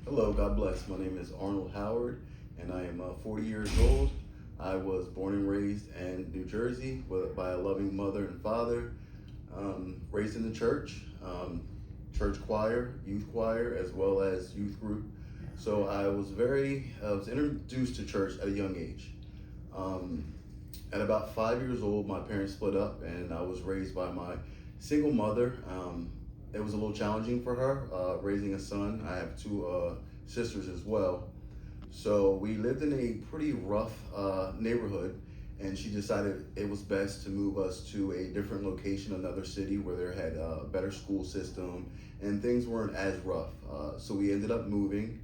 Hello, God bless. My name is Arnold Howard, and I am 40 years old. I was born and raised in New Jersey by a loving mother and father, raised in the church, church choir, youth choir, as well as youth group. So I was introduced to church at a young age. Um, at about 5 years old, my parents split up, and I was raised by my single mother. It was a little challenging for her raising a son. I have two sisters as well. So we lived in a pretty rough neighborhood, and she decided it was best to move us to a different location, another city where there had a better school system and things weren't as rough. So we ended up moving,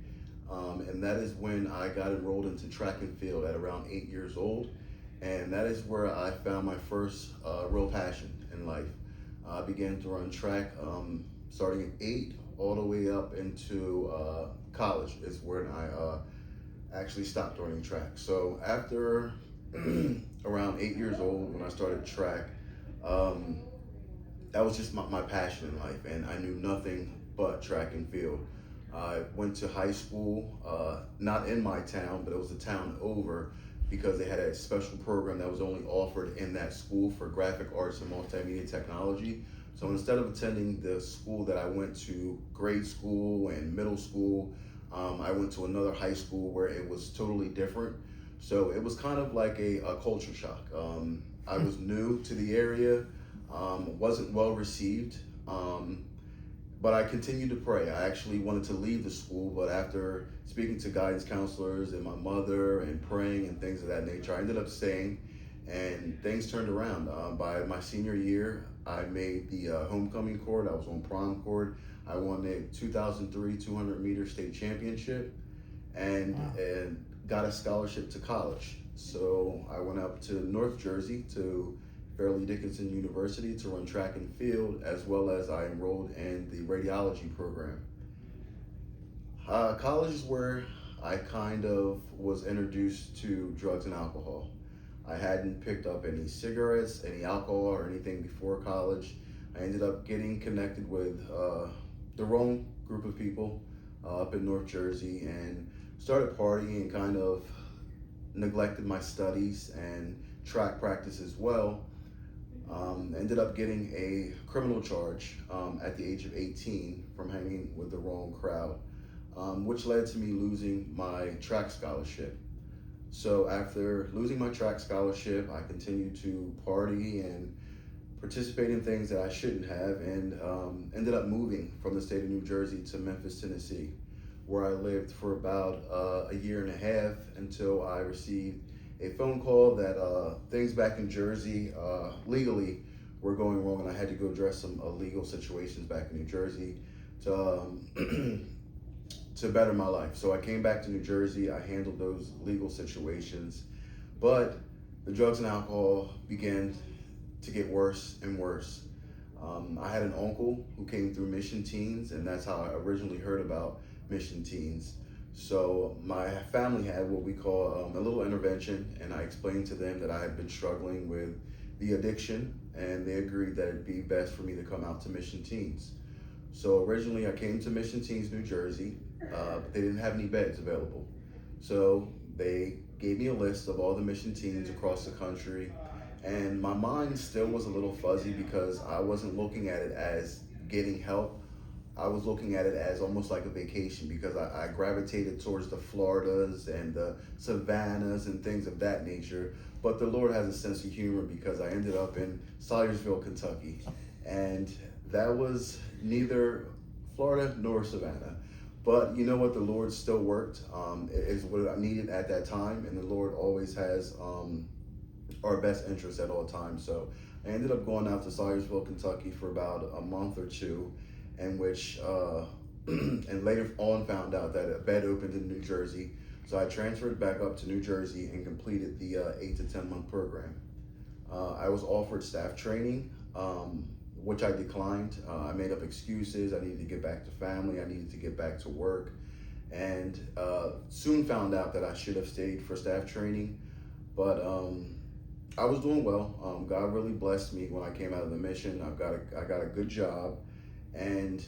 and that is when I got enrolled into track and field at around 8 years old. And that is where I found my first real passion in life. I began to run track starting at 8 all the way up into college is when I actually stopped running track. So after around 8 years old, when I started track, um, that was just my passion in life, and I knew nothing but track and field. I went to high school, not in my town, but it was a town over because they had a special program that was only offered in that school for graphic arts and multimedia technology. So instead of attending the school that I went to, grade school and middle school, I went to another high school where it was totally different. So it was kind of like a culture shock. I was new to the area, wasn't well received, but I continued to pray. I actually wanted to leave the school, but after speaking to guidance counselors and my mother and praying and things of that nature, I ended up staying, and things turned around. By my senior year, I made the homecoming court. I was on prom court. I won the 2003 200-meter state championship, and got a scholarship to college. So I went up to North Jersey to Fairleigh Dickinson University to run track and field, as well as I enrolled in the radiology program. College is where I kind of was introduced to drugs and alcohol. I hadn't picked up any cigarettes, any alcohol, or anything before college. I ended up getting connected with the wrong group of people up in North Jersey and started partying and kind of neglected my studies and track practice as well. Ended up getting a criminal charge at the age of 18 from hanging with the wrong crowd, which led to me losing my track scholarship. So after losing my track scholarship, I continued to party and participate in things that I shouldn't have, and ended up moving from the state of New Jersey to Memphis, Tennessee, where I lived for about a year and a half until I received a phone call that things back in Jersey legally were going wrong, and I had to go address some legal situations back in New Jersey to to better my life. So I came back to New Jersey. I handled those legal situations, but the drugs and alcohol began to get worse and worse. I had an uncle who came through Mission Teens, and that's how I originally heard about Mission Teens. So my family had what we call a little intervention, and I explained to them that I had been struggling with the addiction, and they agreed that it'd be best for me to come out to Mission Teens. So originally I came to Mission Teens, New Jersey, but they didn't have any beds available. So they gave me a list of all the Mission Teens across the country, and my mind still was a little fuzzy because I wasn't looking at it as getting help. I was looking at it as almost like a vacation because I gravitated towards the Floridas and the Savannahs and things of that nature. But the Lord has a sense of humor because I ended up in Salyersville, Kentucky. And that was neither Florida nor Savannah. But you know what? The Lord still worked. It is what I needed at that time. And the Lord always has our best interests at all times. So I ended up going out to Salyersville, Kentucky for about a month or two, in which and later on found out that a bed opened in New Jersey. So I transferred back up to New Jersey and completed the 8 to 10 month program. I was offered staff training, which I declined. I made up excuses. I needed to get back to family. I needed to get back to work, and soon found out that I should have stayed for staff training. But I was doing well. God really blessed me when I came out of the mission. I got a good job, and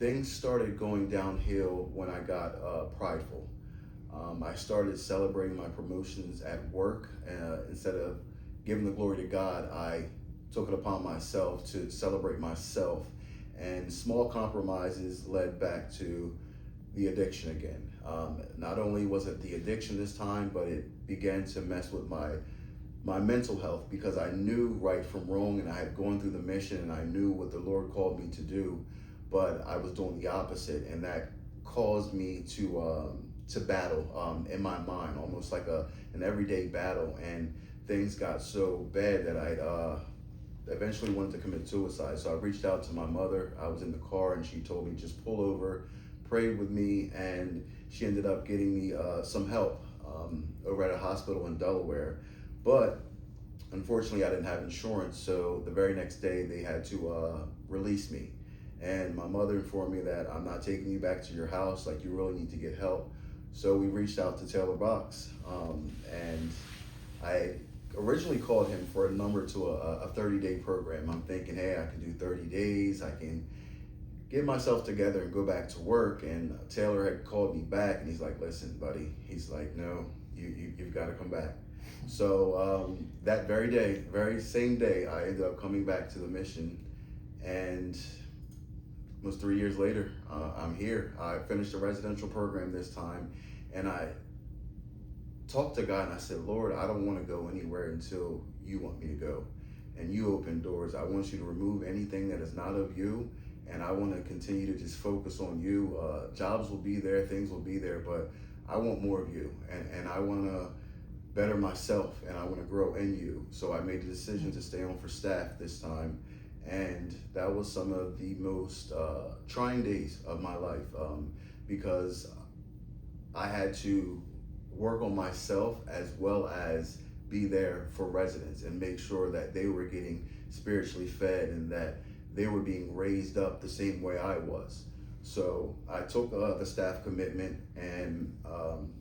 things started going downhill when I got prideful. I started celebrating my promotions at work. Instead of giving the glory to God, I took it upon myself to celebrate myself. And small compromises led back to the addiction again. Not only was it the addiction this time, but it began to mess with my mental health, because I knew right from wrong, and I had gone through the mission and I knew what the Lord called me to do, but I was doing the opposite, and that caused me to battle in my mind, almost like an everyday battle. And things got so bad that I eventually wanted to commit suicide. So I reached out to my mother. I was in the car and she told me, just pull over, prayed with me, and she ended up getting me some help over at a hospital in Delaware. But unfortunately, I didn't have insurance, so the very next day they had to release me. And my mother informed me that, I'm not taking you back to your house, like, you really need to get help. So we reached out to Taylor Box, and I originally called him for a number to a 30-day program. I'm thinking, hey, I can do 30 days, I can get myself together and go back to work. And Taylor had called me back and he's like, listen, buddy, he's like, no, you've got to come back. So that very day, very same day, I ended up coming back to the mission, and almost 3 years later, I'm here. I finished a residential program this time, and I talked to God and I said, Lord, I don't want to go anywhere until you want me to go. And you open doors. I want you to remove anything that is not of you, and I want to continue to just focus on you. Jobs will be there, things will be there, but I want more of you, and I want to better myself, and I want to grow in you. So I made the decision to stay on for staff this time, and that was some of the most trying days of my life, because I had to work on myself as well as be there for residents and make sure that they were getting spiritually fed and that they were being raised up the same way I was. So I took the staff commitment, and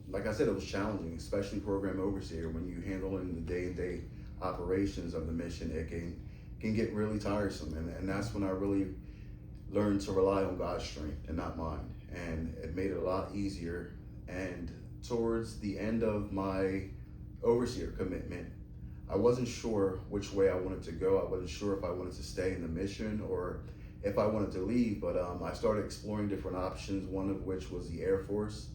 like I said, it was challenging, especially program overseer. When you handle in the day-to-day operations of the mission, it can get really tiresome, and that's when I really learned to rely on God's strength and not mine, and it made it a lot easier. And towards the end of my overseer commitment, I wasn't sure which way I wanted to go. I wasn't sure if I wanted to stay in the mission or if I wanted to leave, but I started exploring different options, one of which was the Air Force.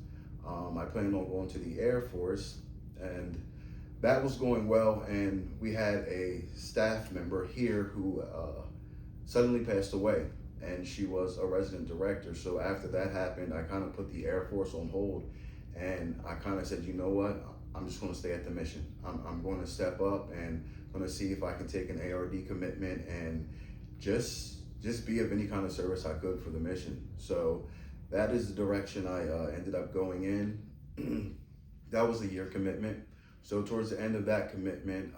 I planned on going to the Air Force, and that was going well. And we had a staff member here who suddenly passed away, and she was a resident director. So after that happened, I kind of put the Air Force on hold, and I kind of said, you know what? I'm just going to stay at the mission. I'm going to step up and going to see if I can take an ARD commitment and just be of any kind of service I could for the mission. So that is the direction I ended up going in. That was a year commitment. So towards the end of that commitment,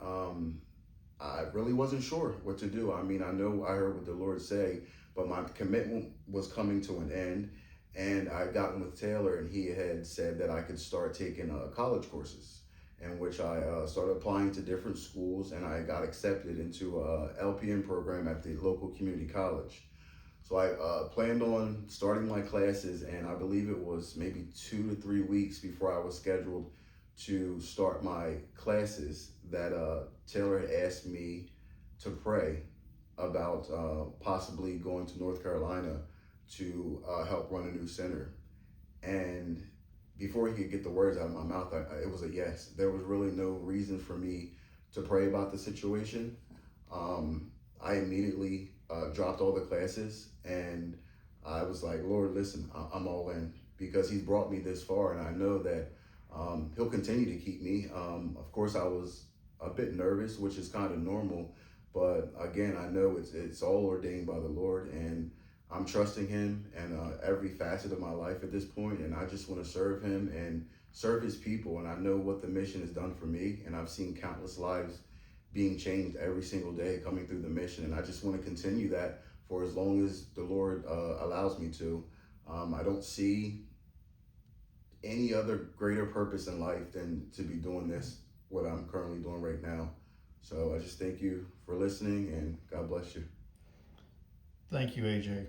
I really wasn't sure what to do. I mean, I know I heard what the Lord say, but my commitment was coming to an end. And I got in with Taylor, and he had said that I could start taking college courses, in which I started applying to different schools, and I got accepted into a LPN program at the local community college. So I planned on starting my classes, and I believe it was maybe 2 to 3 weeks before I was scheduled to start my classes that Taylor had asked me to pray about possibly going to North Carolina to help run a new center. And before he could get the words out of my mouth, it was a yes. There was really no reason for me to pray about the situation. I immediately dropped all the classes, and I was like, Lord, listen, I'm all in, because he's brought me this far, and I know that he'll continue to keep me. Of course, I was a bit nervous, which is kind of normal, but again, I know it's all ordained by the Lord, and I'm trusting him in every facet of my life at this point, and I just want to serve him and serve his people. And I know what the mission has done for me, and I've seen countless lives being changed every single day coming through the mission, and I just want to continue that for as long as the Lord allows me to. I don't see any other greater purpose in life than to be doing this, what I'm currently doing right now. So I just thank you for listening, and God bless you. Thank you, AJ.